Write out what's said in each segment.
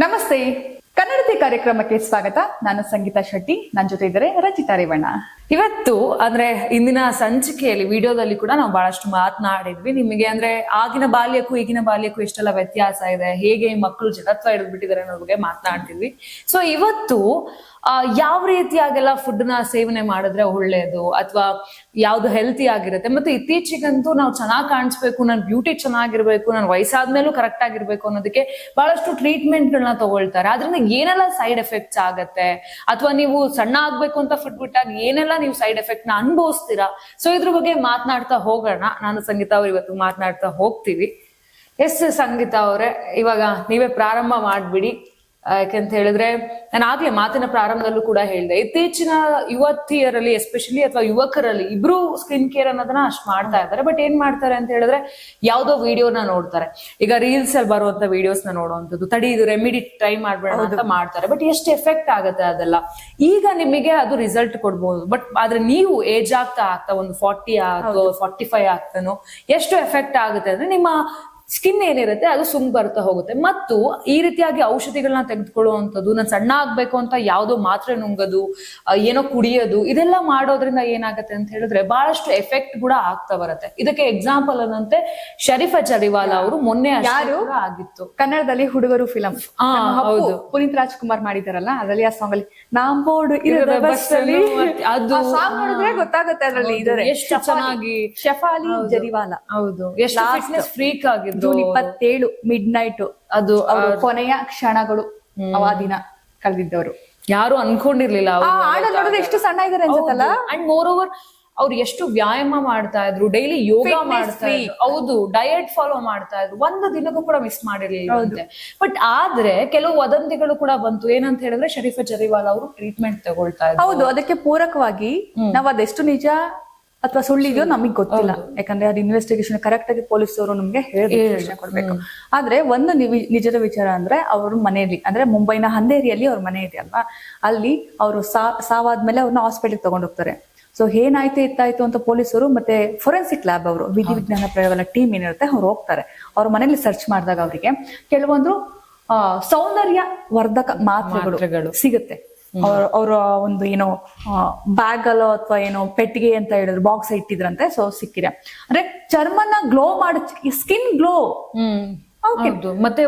ನಮಸ್ತೆ, ಕನ್ನಡತಿ ಕಾರ್ಯಕ್ರಮಕ್ಕೆ ಸ್ವಾಗತ. ನಾನು ಸಂಗೀತಾ ಶೆಟ್ಟಿ, ನನ್ನ ಜೊತೆ ಇದ್ದಾರೆ ರಚಿತಾ ರೇವಣ್ಣ. ಇವತ್ತು ಅಂದ್ರೆ ಇಂದಿನ ಸಂಚಿಕೆಯಲ್ಲಿ ವಿಡಿಯೋದಲ್ಲಿ ಕೂಡ ನಾವು ಬಹಳಷ್ಟು ಮಾತನಾಡಿದ್ವಿ. ನಿಮಗೆ ಅಂದ್ರೆ ಆಗಿನ ಬಾಲ್ಯಕ್ಕೂ ಈಗಿನ ಬಾಲ್ಯಕ್ಕೂ ಎಷ್ಟೆಲ್ಲ ವ್ಯತ್ಯಾಸ ಇದೆ, ಹೇಗೆ ಮಕ್ಕಳು ಜಡತ್ವ ಹಿಡಿದು ಬಿಟ್ಟಿದ್ದಾರೆ ಅನ್ನೋ ಬಗ್ಗೆ ಮಾತನಾಡ್ತಿದ್ವಿ. ಸೊ ಇವತ್ತು ಯಾವ ರೀತಿಯಾಗೆಲ್ಲ ಫುಡ್ ನ ಸೇವನೆ ಮಾಡಿದ್ರೆ ಒಳ್ಳೇದು ಅಥವಾ ಯಾವ್ದು ಹೆಲ್ತಿ ಆಗಿರುತ್ತೆ, ಮತ್ತೆ ಇತ್ತೀಚೆಗಂತೂ ನಾವು ಚೆನ್ನಾಗಿ ಕಾಣಿಸ್ಬೇಕು, ನನ್ನ ಬ್ಯೂಟಿ ಚೆನ್ನಾಗಿರ್ಬೇಕು, ನನ್ನ ವಯಸ್ಸಾದ್ಮೇಲೂ ಕರೆಕ್ಟ್ ಆಗಿರ್ಬೇಕು ಅನ್ನೋದಕ್ಕೆ ಬಹಳಷ್ಟು ಟ್ರೀಟ್ಮೆಂಟ್ ಗಳನ್ನ ತಗೊಳ್ತಾರೆ. ಅದರಿಂದ ಏನೆಲ್ಲ ಸೈಡ್ ಎಫೆಕ್ಟ್ಸ್ ಆಗತ್ತೆ, ಅಥವಾ ನೀವು ಸಣ್ಣ ಆಗ್ಬೇಕು ಅಂತ ಫುಡ್ ಬಿಟ್ಟಾಗ ಏನೆಲ್ಲ ನೀವು ಸೈಡ್ ಎಫೆಕ್ಟ್ ನ ಅನುಭವಿಸ್ತೀರಾ. ಸೊ ಇದ್ರ ಬಗ್ಗೆ ಮಾತನಾಡ್ತಾ ಹೋಗೋಣ. ನಾನು ಸಂಗೀತಾ ಅವ್ರು ಇವತ್ತು ಮಾತನಾಡ್ತಾ ಹೋಗ್ತೀವಿ. ಎಸ್ ಸಂಗೀತಾ ಅವರೇ, ಇವಾಗ ನೀವೇ ಪ್ರಾರಂಭ ಮಾಡ್ಬಿಡಿ. ಯಾಕೆಂತ ಹೇಳಿದ್ರೆ ನಾನು ಆಗ್ಲೇ ಮಾತಿನ ಪ್ರಾರಂಭದಲ್ಲೂ ಕೂಡ ಹೇಳಿದೆ, ಇತ್ತೀಚಿನ ಯುವತಿಯರಲ್ಲಿ ಎಸ್ಪೆಷಲಿ ಅಥವಾ ಯುವಕರಲ್ಲಿ ಇಬ್ರು ಸ್ಕಿನ್ ಕೇರ್ ಅನ್ನೋದನ್ನ ಅಷ್ಟ್ ಮಾಡ್ತಾ ಇದ್ದಾರೆ. ಬಟ್ ಏನ್ ಮಾಡ್ತಾರೆ ಅಂತ ಹೇಳಿದ್ರೆ ಯಾವ್ದೋ ವಿಡಿಯೋನ ನೋಡ್ತಾರೆ. ಈಗ ರೀಲ್ಸ್ ಅಲ್ಲಿ ಬರುವಂತ ವಿಡಿಯೋಸ್ ನ ನೋಡುವಂಥದ್ದು, ತಡಿ ಇದು ರೆಮಿಡಿ ಟ್ರೈ ಮಾಡ್ಬೇಡ ಅಂತ ಮಾಡ್ತಾರೆ. ಬಟ್ ಎಷ್ಟು ಎಫೆಕ್ಟ್ ಆಗುತ್ತೆ ಅದೆಲ್ಲ. ಈಗ ನಿಮಗೆ ಅದು ರಿಸಲ್ಟ್ ಕೊಡ್ಬೋದು, ಬಟ್ ಆದ್ರೆ ನೀವು ಏಜ್ ಆಗ್ತಾ ಒಂದು 40 ಆಗ್ತೋ 45 ಆಗ್ತಾನೋ ಎಷ್ಟು ಎಫೆಕ್ಟ್ ಆಗುತ್ತೆ ಅಂದ್ರೆ ನಿಮ್ಮ ಸ್ಕಿನ್ ಏನಿರುತ್ತೆ ಅದು ಸುಂಗ್ ಬರ್ತಾ ಹೋಗುತ್ತೆ. ಮತ್ತು ಈ ರೀತಿಯಾಗಿ ಔಷಧಿಗಳನ್ನ ತೆಗೆದುಕೊಳ್ಳುವಂಥದ್ದು, ನಾನು ಸಣ್ಣ ಆಗ್ಬೇಕು ಅಂತ ಯಾವ್ದೋ ಮಾತ್ರೆ ನುಂಗದು, ಏನೋ ಕುಡಿಯೋದು, ಇದೆಲ್ಲ ಮಾಡೋದ್ರಿಂದ ಏನಾಗುತ್ತೆ ಅಂತ ಹೇಳಿದ್ರೆ ಬಹಳಷ್ಟು ಎಫೆಕ್ಟ್ ಕೂಡ ಆಗ್ತಾ ಬರುತ್ತೆ. ಇದಕ್ಕೆ ಎಕ್ಸಾಂಪಲ್ ಅನ್ನಂತೆ ಶರೀಫಾ ಜರಿವಾಲ ಅವರು ಮೊನ್ನೆ ಆಗಿತ್ತು ಕನ್ನಡದಲ್ಲಿ ಹುಡುಗರು ಫಿಲಂ, ಹೌದು, ಪುನೀತ್ ರಾಜ್ಕುಮಾರ್ ಮಾಡಿದಾರಲ್ಲ, ಅದರಲ್ಲಿ ಆ ಸಾಂಗ್ ಅಲ್ಲಿ ನಾಂಬೋರ್ಡ್ ಅದು ಸಾಂಗ್ ನೋಡಿದ್ರೆ ಗೊತ್ತಾಗುತ್ತೆ ಅದರಲ್ಲಿ ಇದಾರೆ ಎಷ್ಟು ಚೆನ್ನಾಗಿ. ಶಫಾಲಿ ಜರಿವಾಲ, ಹೌದು, ಎಷ್ಟು ಫಿಟ್ನೆಸ್ ಫ್ರೀಕ್ ಆಗಿದ್ರು. ಜೂನ್ 27 ಮಿಡ್ ನೈಟ್ ಅದು ಕೊನೆಯ ಕ್ಷಣಗಳು, ಆ ದಿನ ಕಳೆದಿದ್ದವರು ಯಾರು ಅನ್ಕೊಂಡಿರ್ಲಿಲ್ಲ. ನೋಡಿದ್ರೆ ಎಷ್ಟು ಸಣ್ಣ ಇದಾರೆ ಅನ್ಸುತ್ತಲ್ಲ. ಅಂಡ್ ಮೋರ್ ಓವರ್ ಅವ್ರು ಎಷ್ಟು ವ್ಯಾಯಾಮ ಮಾಡ್ತಾ ಇದ್ರು, ಡೈಲಿ ಯೋಗ ಮಾಡ್ತಾ ಇದ್ರು, ಹೌದು, ಡಯಟ್ ಫಾಲೋ ಮಾಡ್ತಾ ಇದ್ರು, ಒಂದು ದಿನಕ್ಕೂ ಕೂಡ ಮಿಸ್ ಮಾಡಿರ್ಲಿಲ್ಲ. ಬಟ್ ಆದ್ರೆ ಕೆಲವು ವದಂತಿಗಳು ಕೂಡ ಬಂತು. ಏನಂತ ಹೇಳಿದ್ರೆ ಶರೀಫಾ ಜರಿವಾಲ ಅವರು ಟ್ರೀಟ್ಮೆಂಟ್ ತಗೊಳ್ತಾ ಇದ್ರು. ಹೌದು, ಅದಕ್ಕೆ ಪೂರಕವಾಗಿ ನಾವ್ ಅದೆಷ್ಟು ನಿಜ ಅಥವಾ ಸುಳ್ಳಿದೆಯೋ ನಮಗ್ ಗೊತ್ತಿಲ್ಲ. ಯಾಕಂದ್ರೆ ಅದು ಇನ್ವೆಸ್ಟಿಗೇಷನ್ ಕರೆಕ್ಟ್ ಆಗಿ ಪೊಲೀಸರು ನಮ್ಗೆ ಹೇಳಿ ಕೊಡ್ಬೇಕು. ಆದ್ರೆ ಒಂದು ನಿಜದ ವಿಚಾರ ಅಂದ್ರೆ ಅವ್ರ ಮನೆಯಲ್ಲಿ, ಅಂದ್ರೆ ಮುಂಬೈನ ಹಂದೇರಿಯಲ್ಲಿ ಅವ್ರ ಮನೆ ಇದೆ ಅಲ್ವಾ, ಅಲ್ಲಿ ಅವರು ಸಾವಾದ್ಮೇಲೆ ಅವ್ರನ್ನ ಹಾಸ್ಪಿಟಲ್ ತಗೊಂಡ್ ಹೋಗ್ತಾರೆ. ಸೊ ಏನಾಯ್ತು ಎತ್ತಾಯ್ತು ಅಂತ ಪೊಲೀಸರು ಮತ್ತೆ ಫೊರೆನ್ಸಿಕ್ ಲ್ಯಾಬ್ ಅವರು ವಿಧಿವಿಜ್ಞಾನ ಪ್ರಯೋಗಗಳ ಟೀಮ್ ಏನಿರುತ್ತೆ ಅವ್ರು ಹೋಗ್ತಾರೆ. ಅವ್ರ ಮನೇಲಿ ಸರ್ಚ್ ಮಾಡಿದಾಗ ಅವರಿಗೆ ಕೆಲವೊಂದು ಸೌಂದರ್ಯ ವರ್ಧಕ ಮಾತ್ರೆಗಳು ಸಿಗುತ್ತೆ. ಅವ್ರ ಒಂದು ಏನೋ ಬ್ಯಾಗ್ ಅಲ್ಲೋ ಅಥವಾ ಏನೋ ಪೆಟ್ಟಿಗೆ ಅಂತ ಹೇಳಿದ್ರು, ಬಾಕ್ಸ್ ಇಟ್ಟಿದ್ರಂತೆ. ಸೊ ಸಿಕ್ಕಿದೆ ಅಂದ್ರೆ ಚರ್ಮನ ಗ್ಲೋ ಮಾಡ, ಸ್ಕಿನ್ ಗ್ಲೋ. ಮತ್ತೆ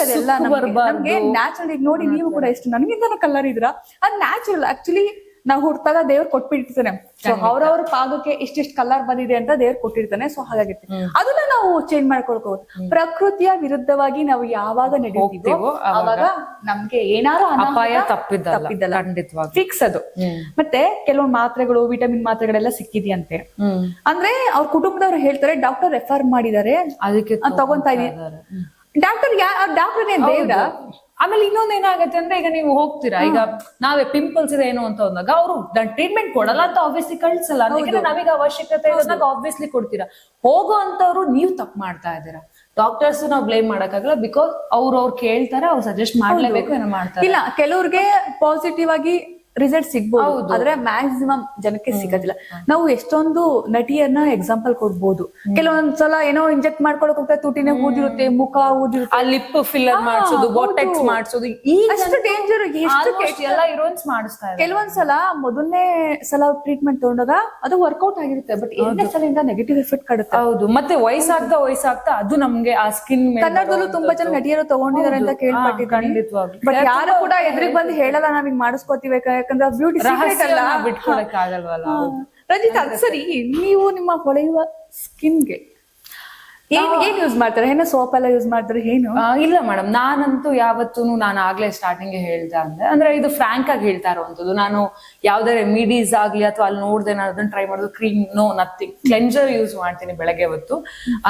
ಅದೆಲ್ಲ ನಮ್ಗೆ ನ್ಯಾಚುರಲ್. ಈಗ ನೋಡಿ, ನೀವು ಕೂಡ ಎಷ್ಟು ನನಗಿಂತ ಕಲರ್ ಇದ್ರ, ಅದು ನ್ಯಾಚುರಲ್. ಆಕ್ಚುಲಿ ನಾವು ಹುಡ್ತಾಗ ದೇವ್ರು ಕೊಟ್ಬಿಟ್ಟಿರ್ತಾನೆ. ಸೊ ಅವ್ರವ್ರ ಪಾದಕ್ಕೆ ಇಷ್ಟಿಷ್ಟು ಕಲರ್ ಬಂದಿದೆ ಅಂತ ದೇವ್ರು ಕೊಟ್ಟಿರ್ತಾನೆ. ಸೊ ಹಾಗಾಗಿರ್ತೀವಿ, ಅದನ್ನ ನಾವು ಚೇಂಜ್ ಮಾಡ್ಕೊಳ್ಬಹುದು. ಪ್ರಕೃತಿಯ ವಿರುದ್ಧವಾಗಿ ನಾವು ಯಾವಾಗ ನಡೆಯುತ್ತೀವೋ ಅವಾಗ ನಮ್ಗೆ ಏನಾರು ಅಪಾಯ ತಪ್ಪಿದ್ದಲ್ಲ, ಫಿಕ್ಸ್ ಅದು. ಮತ್ತೆ ಕೆಲವೊಂದು ಮಾತ್ರೆಗಳು, ವಿಟಮಿನ್ ಮಾತ್ರೆಗಳೆಲ್ಲ ಸಿಕ್ಕಿದೆಯಂತೆ. ಅಂದ್ರೆ ಅವ್ರ ಕುಟುಂಬದವ್ರು ಹೇಳ್ತಾರೆ, ಡಾಕ್ಟರ್ ರೆಫರ್ ಮಾಡಿದ್ದಾರೆ, ಅದಕ್ಕೆ ತಗೊಂತಾ ಇದೀನಿ. ಡಾಕ್ಟರ್ ಏನ್ ದೇವ್ರ? ಆಮೇಲೆ ಇನ್ನೊಂದ್ ಏನಾಗತ್ತೆ ಅಂದ್ರೆ, ಈಗ ನೀವು ಹೋಗ್ತೀರಾ, ಈಗ ನಾವೇ ಪಿಂಪಲ್ಸ್ ಇದೆ ಏನೋ ಅಂತ ಅಂದಾಗ ಅವರು ಟ್ರೀಟ್ಮೆಂಟ್ ಕೊಡಲ್ಲ ಅಂತ ಆಬ್ವಿಯಸ್ಲಿ ಕಳ್ಸಲ್ಲ. ನಾವೀಗ ಅವಶ್ಯಕತೆ ಇರೋದಾಗ ಆಬ್ವಿಯಸ್ಲಿ ಕೊಡ್ತೀರಾ. ಹೋಗೋ ಅಂತವ್ರು ನೀವು ತಪ್ಪು ಮಾಡ್ತಾ ಇದ್ದೀರಾ. ಡಾಕ್ಟರ್ಸ್ ನಾವು ಬ್ಲೇಮ್ ಮಾಡಕ್ಕಾಗಲ್ಲ, ಬಿಕಾಸ್ ಅವ್ರು ಕೇಳ್ತಾರೆ, ಅವ್ರು ಸಜೆಸ್ಟ್ ಮಾಡ್ಲೇಬೇಕು, ಏನೋ ಮಾಡ್ತಾರೆ. ಇಲ್ಲ, ಕೆಲವ್ರಿಗೆ ಪಾಸಿಟಿವ್ ಆಗಿ ರಿಸಲ್ಟ್ ಸಿಗ್ಬಹುದು, ಆದ್ರೆ ಮ್ಯಾಕ್ಸಿಮಮ್ ಜನಕ್ಕೆ ಸಿಗೋದಿಲ್ಲ. ನಾವು ಎಷ್ಟೊಂದು ನಟಿಯನ್ನ ಎಕ್ಸಾಂಪಲ್ ಕೊಡ್ಬೋದು. ಕೆಲವೊಂದ್ಸಲ ಏನೋ ಇಂಜೆಕ್ಟ್ ಮಾಡ್ಕೊಳಕ್ ಹೋಗ್ತಾರೆ, ತುಟಿನೇ ಊದಿರುತ್ತೆ, ಮುಖ ಊದಿರುತ್ತೆ, ಲಿಪ್ ಫಿಲ್ಲರ್ ಮಾಡಿಸೋದು, ಬಾಟೆಕ್ಸ್ ಮಾಡಿಸೋದು, ಅಷ್ಟು ಡೇಂಜರ್. ಎಲ್ಲ ಹೀರೋಯಿನ್ಸ್ ಮಾಡಿಸ್ತಾರೆ. ಕೆಲವೊಂದ್ಸಲ ಮೊದಲನೇ ಸಲ ಟ್ರೀಟ್ಮೆಂಟ್ ತಗೊಂಡಾಗ ಅದು ವರ್ಕೌಟ್ ಆಗಿರುತ್ತೆ, ಬಟ್ ಎರಡನೇ ಸಲಿಂದ ನೆಗೆಟಿವ್ ಎಫೆಕ್ಟ್ ಕಾಡುತ್ತೆ. ಹೌದು, ಮತ್ತೆ ವಯಸ್ಸಾಗ್ತಾ ಅದು ನಮ್ಗೆ ಆ ಸ್ಕಿನ್. ಕನ್ನಡದಲ್ಲೂ ತುಂಬಾ ಜನ ನಟಿಯರು ತಗೊಂಡಿದ್ದಾರೆ ಅಂತ ಕೇಳ್ಪಟ್ಟಿದ್ದೀನಿ. ಬಟ್ ಯಾರು ಕೂಡ ಎದುರಿಗೆ ಬಂದು ಹೇಳಲ್ಲ, ನಾವ್ ಹಿಂಗ್ ಮಾಡಿಸ್ಕೋತೀವಿ, ಯಾಕಂದ್ರೆ ಬ್ಯೂಟಿ ಸೀಕ್ರೆಟ್ ಅಲ್ಲ, ಬಿಟ್ಕೊಳಕ್ಕಾಗಲ್ವಲ್ಲ. ರಜಿತಾ, ಸರಿ, ನೀವು ನಿಮ್ಮ ಹೊಳೆಯುವ ಸ್ಕಿನ್ಗೆ ಏನ್ ಯೂಸ್ ಮಾಡ್ತಾರೆ? ಏನೋ ಸೋಪ್ ಎಲ್ಲ ಯೂಸ್ ಮಾಡ್ತಾರೆ? ಏನು ಇಲ್ಲ ಮೇಡಮ್, ನಾನಂತೂ ಯಾವತ್ತೂ, ನಾನು ಆಗ್ಲೇ ಸ್ಟಾರ್ಟಿಂಗ್ ಹೇಳ್ದೆ ಅಂದ್ರೆ ಇದು ಫ್ರಾಂಕ್ ಆಗಿ ಹೇಳ್ತಾ ಇರುವಂತದ್ದು. ನಾನು ಯಾವ್ದೇ ರೆಮಿಡೀಸ್ ಆಗ್ಲಿ ಅಥವಾ ಅಲ್ಲಿ ನೋಡ್ದೆ ನಾನು ಅದನ್ನ ಟ್ರೈ ಮಾಡೋದು, cream no, nothing. Cleanser use ಮಾಡ್ತೀನಿ ಬೆಳಗ್ಗೆ ಹೊತ್ತು,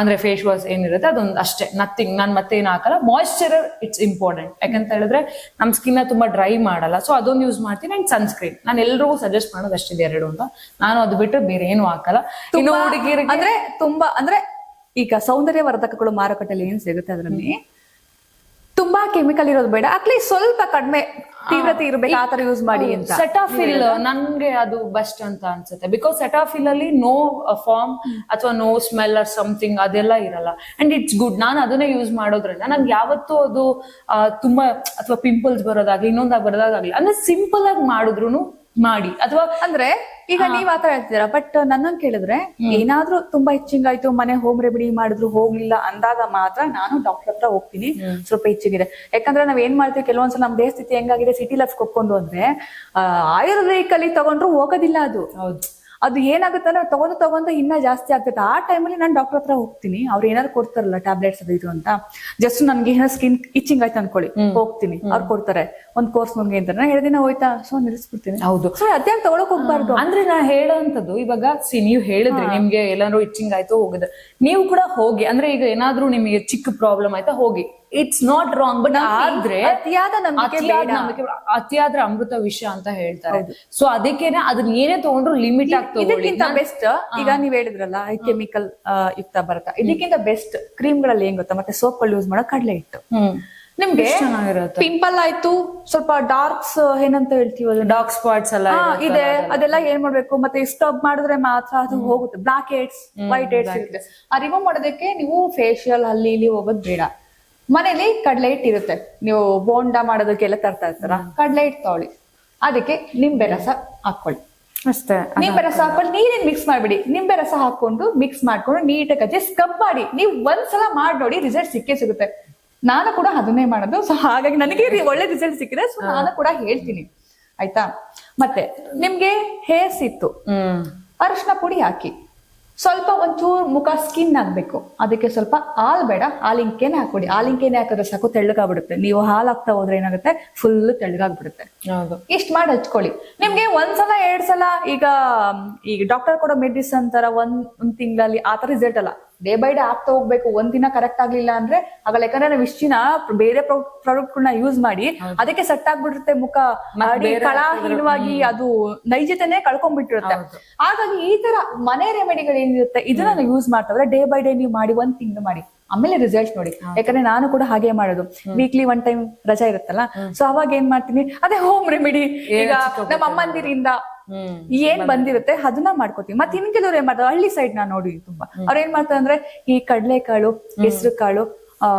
ಅಂದ್ರೆ ಫೇಸ್ ವಾಶ್ ಏನಿರುತ್ತೆ ಅದೊಂದು ಅಷ್ಟೇ, ನಥಿಂಗ್. ನಾನು ಮತ್ತೆ ಏನು ಹಾಕಲ್ಲ. ಮಾಯಿಶ್ಚರರ್ ಇಟ್ಸ್ ಇಂಪಾರ್ಟೆಂಟ್, ಯಾಕಂತ ಹೇಳಿದ್ರೆ ನಮ್ ಸ್ಕಿನ್ ತುಂಬಾ ಡ್ರೈ ಮಾಡಲ್ಲ. ಸೊ ಅದೊಂದು ಯೂಸ್ ಮಾಡ್ತೀನಿ. ಅಂಡ್ ಸನ್ಸ್ಕ್ರೀನ್ ನಾನು ಎಲ್ರಿಗೂ ಸಜೆಸ್ಟ್ ಮಾಡೋದು ಅಷ್ಟಿದೆ, 2 ಅಂತ. ನಾನು ಅದು ಬಿಟ್ಟರೆ ಬೇರೆ ಏನು ಹಾಕಲ್ಲ. ಇನ್ನು ಹುಡುಗಿರಿಗೆ ಅಂದ್ರೆ ಈಗ ಸೌಂದರ್ಯ ವರ್ಧಕಗಳು ಮಾರುಕಟ್ಟೆಯಲ್ಲಿ ಏನ್ ಸಿಗುತ್ತೆ ಅದರಲ್ಲಿ ತುಂಬಾ ಕೆಮಿಕಲ್ ಇರೋದು ಬೇಡ, ಅಟ್ಲೀಸ್ಟ್ ಸ್ವಲ್ಪ ಕಡಿಮೆ ತೀವ್ರತೆ ಇರ್ಬೇಕು ಆತರ ಯೂಸ್ ಮಾಡಿ ಅಂತ. ಸೆಟಾಫಿಲ್ ನನ್ಗೆ ಅದು ಬೆಸ್ಟ್ ಅಂತ ಅನ್ಸುತ್ತೆ. ಬಿಕಾಸ್ ಸೆಟಾಫಿಲ್ ಅಲ್ಲಿ ನೋ ಫಾರ್ಮ್ ಅಥವಾ ನೋ ಸ್ಮೆಲ್ ಆರ್ ಸಮಥಿಂಗ್ ಅದೆಲ್ಲ ಇರಲ್ಲ ಅಂಡ್ ಇಟ್ಸ್ ಗುಡ್. ನಾನು ಅದನ್ನೇ ಯೂಸ್ ಮಾಡೋದ್ರಿಂದ ನನ್ಗೆ ಯಾವತ್ತೂ ಅದು ತುಂಬಾ ಅಥವಾ ಪಿಂಪಲ್ಸ್ ಬರೋದಾಗ್ಲಿ ಇನ್ನೊಂದಾಗ ಬರೋದಾಗ್ಲಿ ಅಂದ್ರೆ ಸಿಂಪಲ್ ಆಗಿ ಮಾಡಿದ್ರು ಮಾಡಿ. ಅಥವಾ ಅಂದ್ರೆ ಈಗ ನೀವ್ ಆತರ ಹೇಳ್ತೀರಾ, ಬಟ್ ನನ್ನನ್ ಕೇಳಿದ್ರೆ ಏನಾದ್ರೂ ತುಂಬಾ ಇಚ್ಚಿಂಗ್ ಆಯ್ತು, ಮನೆ ಹೋಮ್ ರೆಮಿಡಿ ಮಾಡಿದ್ರು ಹೋಗ್ಲಿಲ್ಲ ಅಂದಾಗ ಮಾತ್ರ ನಾನು ಡಾಕ್ಟರ್ ಹತ್ರ ಹೋಗ್ತೀನಿ. ಸ್ವಲ್ಪ ಇಚ್ಚಿಗಿದೆ, ಯಾಕಂದ್ರೆ ನಾವ್ ಏನ್ ಮಾಡ್ತೀವಿ ಕೆಲವೊಂದ್ಸಲ ನಮ್ ದೇಹ ಸ್ಥಿತಿ ಹೆಂಗಾಗಿದೆ, ಸಿಟಿ ಲೈಫ್ ಕೊಟ್ಕೊಂಡು ಅಂದ್ರೆ ಆಯುರ್ವೇದಿಕ್ ಅಲ್ಲಿ ತಗೊಂಡ್ರು ಹೋಗೋದಿಲ್ಲ ಅದು. ಅದು ಏನಾಗುತ್ತೆ ಅಂದ್ರೆ ತಗೊಂಡು ಇನ್ನ ಜಾಸ್ತಿ ಆಗ್ತೈತೆ. ಆ ಟೈಮಲ್ಲಿ ನಾನು ಡಾಕ್ಟರ್ ಹತ್ರ ಹೋಗ್ತೀನಿ, ಅವ್ರು ಏನಾದ್ರು ಕೊಡ್ತಾರಲ್ಲ ಟ್ಯಾಬ್ಲೆಟ್ಸ್ ಅದು ಇದು ಅಂತ. ಜಸ್ಟ್ ನನ್ಗೆ ಏನಾದ್ರು ಸ್ಕಿನ್ ಇಚ್ಚಿಂಗ್ ಆಯ್ತು ಅನ್ಕೊಳ್ಳಿ, ಹೋಗ್ತೀನಿ, ಅವ್ರು ಕೊಡ್ತಾರೆ ಒಂದ್ ಕೋರ್ಸ್ ನಮ್ಗೆ ಅಂತ. ನಾನು 2 ದಿನ ಹೋಯ್ತಾ ಸೊ ನಿಲ್ಲಿಸ್ಬಿಡ್ತೀನಿ. ಹೌದು, ಸೊ ಅದ್ಯಾಗ ತಗೊಳಕ್ ಹೋಗ್ಬಾರ್ದು. ಅಂದ್ರೆ ನಾ ಹೇಳೋಂಥದ್ದು ಇವಾಗ ನೀವು ಹೇಳಿದ್ರಿ ನಿಮ್ಗೆ ಎಲ್ಲಾರು ಇಚ್ಚಿಂಗ್ ಆಯ್ತು ಹೋಗಿದ್ರೆ ನೀವು ಕೂಡ ಹೋಗಿ. ಅಂದ್ರೆ ಈಗ ಏನಾದ್ರೂ ನಿಮಗೆ ಚಿಕ್ಕ ಪ್ರಾಬ್ಲಮ್ ಆಯ್ತಾ ಹೋಗಿ, ಇಟ್ಸ್ ನಾಟ್ ರಾಂಗ್. ಬಟ್ ಆದ್ರೆ ಅತಿಯಾದ ನಂಬಿಕೆ ಅತಿಯಾದ್ರೆ ಅಮೃತ ವಿಷ ಅಂತ ಹೇಳ್ತಾರೆ. ಸೊ ಅದಕ್ಕೇನೆ ಅದನ್ನ ಏನೇ ತಗೊಂಡ್ರು ಲಿಮಿಟ್ ಆಗಿ ತಗೊಳ್ಳಿ. ಇದಕ್ಕಿಂತ ಬೆಸ್ಟ್ ಈಗ ನೀವ್ ಹೇಳಿದ್ರಲ್ಲ ಕೆಮಿಕಲ್ ಯುಕ್ತ ಬರುತ್ತಾ, ಇದಕ್ಕಿಂತ ಬೆಸ್ಟ್ ಕ್ರೀಮ್ ಗಳಲ್ಲಿ ಏನ್ ಗೊತ್ತಾ, ಮತ್ತೆ ಸೋಪ್ ಗಳು ಯೂಸ್ ಮಾಡೋ ಕಡಲೆ ಹಿಟ್ಟು. ನಿಮ್ಗೆ ಚೆನ್ನಾಗಿರುತ್ತೆ. ಪಿಂಪಲ್ ಆಯ್ತು, ಸ್ವಲ್ಪ ಡಾರ್ಕ್ಸ್ ಏನಂತ ಹೇಳ್ತೀವಲ್ಲ, ಡಾರ್ಕ್ ಸ್ಪಾಟ್ಸ್ ಎಲ್ಲ ಇದೆ, ಅದೆಲ್ಲ ಏನ್ ಮಾಡ್ಬೇಕು, ಮತ್ತೆ ಸ್ಟಬ್ ಮಾಡಿದ್ರೆ ಮಾತ್ರ ಅದು ಹೋಗುತ್ತೆ. ಬ್ಲಾಕ್ ಹೆಡ್ಸ್, ವೈಟ್ ಹೆಡ್ಸ್ ಇರುತ್ತೆ, ಆ ರಿಮೂವ್ ಮಾಡೋದಕ್ಕೆ ನೀವು ಫೇಶಿಯಲ್ ಅಲ್ಲಿ ಇಲ್ಲಿ ಹೋಗೋದ್ ಬೇಡ. ಮನೇಲಿ ಕಡಲೆ ಹಿಟ್ಟು ಇರುತ್ತೆ, ನೀವು ಬೋಂಡಾ ಮಾಡೋದಕ್ಕೆಲ್ಲ ತರ್ತಾ ಇರ್ತಾರ, ಕಡಲೆ ಹಿಟ್ಟು ತಗೊಳ್ಳಿ, ಅದಕ್ಕೆ ನಿಂಬೆ ರಸ ಹಾಕೊಳ್ಳಿ ಅಷ್ಟೇ. ನಿಂಬೆ ರಸ ಹಾಕೊಂಡು ನೀರೇನ್ ಮಿಕ್ಸ್ ಮಾಡ್ಬಿಡಿ, ನಿಂಬೆ ರಸ ಹಾಕೊಂಡು ಮಿಕ್ಸ್ ಮಾಡ್ಕೊಂಡು ನೀಟಾಗಿ ಜಸ್ಟ್ ಸ್ಕ್ರಬ್ ಮಾಡಿ. ನೀವು ಒಂದ್ಸಲ ಮಾಡಿ ನೋಡಿ, ರಿಸಲ್ಟ್ ಸಿಕ್ಕೇ ಸಿಗುತ್ತೆ. ನಾನು ಕೂಡ ಅದನ್ನೇ ಮಾಡೋದು, ಸೊ ಹಾಗಾಗಿ ನನಗೆ ಒಳ್ಳೆ ರಿಸಲ್ಟ್ ಸಿಕ್ಕಿದೆ, ಸೊ ನಾನು ಕೂಡ ಹೇಳ್ತೀನಿ ಆಯ್ತಾ. ಮತ್ತೆ ನಿಮ್ಗೆ ಹೇರ್ಸ್ ಇತ್ತು, ಅರಿಶಿನ ಪುಡಿ ಹಾಕಿ, ಸ್ವಲ್ಪ ಒಂಚೂರು ಮುಖ ಸ್ಕಿನ್ ಆಗ್ಬೇಕು, ಅದಕ್ಕೆ ಸ್ವಲ್ಪ ಹಾಲ್ ಬೇಡ, ಹಾಲಿಂಕೆನೆ ಹಾಕೊಡಿ. ಹಾಲಿಂಕೆನೆ ಹಾಕಿದ್ರೆ ಸಾಕು, ತೆಳ್ಳಗಾಗ್ಬಿಡುತ್ತೆ. ನೀವು ಹಾಲ್ ಹಾಕ್ತಾ ಹೋದ್ರೆ ಏನಾಗುತ್ತೆ, ಫುಲ್ ತೆಳ್ಳಗಾಗ್ಬಿಡುತ್ತೆ. ಇಷ್ಟ ಮಾಡಿ ಹಚ್ಕೊಳ್ಳಿ. ನಿಮ್ಗೆ ಒಂದ್ಸಲ 2 ಸಲ ಈಗ ಡಾಕ್ಟರ್ ಕೊಡೋ ಮೆಡಿಸಿನ್ ತರ ಒಂದ್ ತಿಂಗಳಲ್ಲಿ ಆತರ ರಿಸಲ್ಟ್ ಅಲ್ಲ, ಡೇ ಬೈ ಡೇ ಆಗ್ತಾ ಹೋಗ್ಬೇಕು. ಒಂದಿನ ಕರೆಕ್ಟ್ ಆಗ್ಲಿಲ್ಲ ಅಂದ್ರೆ ಆಗಲ್ಲ, ಯಾಕಂದ್ರೆ ನಾವು ಇಷ್ಟ್ ದಿನ ಬೇರೆ ಪ್ರಾಡಕ್ಟ್ ಗಳನ್ನ ಯೂಸ್ ಮಾಡಿ ಅದಕ್ಕೆ ಸೆಟ್ ಆಗ್ಬಿಟ್ಟಿರುತ್ತೆ, ಮುಖ ಕಳಹೀನವಾಗಿ ಅದು ನೈಜತೆನೆ ಕಳ್ಕೊಂಡ್ಬಿಟ್ಟಿರುತ್ತೆ. ಹಾಗಾಗಿ ಈ ತರ ಮನೆ ರೆಮಿಡಿಗಳು ಏನಿರುತ್ತೆ ಇದನ್ನ ನಾವು ಯೂಸ್ ಮಾಡ್ತಾವ್ರೆ, ಡೇ ಬೈ ಡೇ ನೀವು ಮಾಡಿ, 1 ತಿಂಗಳು ಮಾಡಿ, ಆಮೇಲೆ ರಿಸಲ್ಟ್ ನೋಡಿ. ಯಾಕಂದ್ರೆ ನಾನು ಕೂಡ ಹಾಗೆ ಮಾಡೋದು, ವೀಕ್ಲಿ 1 ಟೈಮ್ ರಜಾ ಇರುತ್ತಲ್ಲ, ಸೊ ಅವಾಗ ಏನ್ ಮಾಡ್ತೀನಿ, ಅದೇ ಹೋಮ್ ರೆಮಿಡಿ ಈಗ ನಮ್ಮ ಅಮ್ಮಂದಿರಿಂದ ಏನ್ ಬಂದಿರುತ್ತೆ ಅದನ್ನ ಮಾಡ್ಕೋತೀವಿ. ಮತ್ತೆ ಇನ್ ಕೆಲವ್ರು ಏನ್ ಮಾಡ್ತಾರೆ, ಹಳ್ಳಿ ಸೈಡ್ ನಾ ನೋಡಿ ತುಂಬಾ, ಅವ್ರ ಏನ್ ಮಾಡ್ತಾರೆ ಅಂದ್ರೆ ಈ ಕಡಲೆಕಾಳು, ಹೆಸರು ಕಾಳು,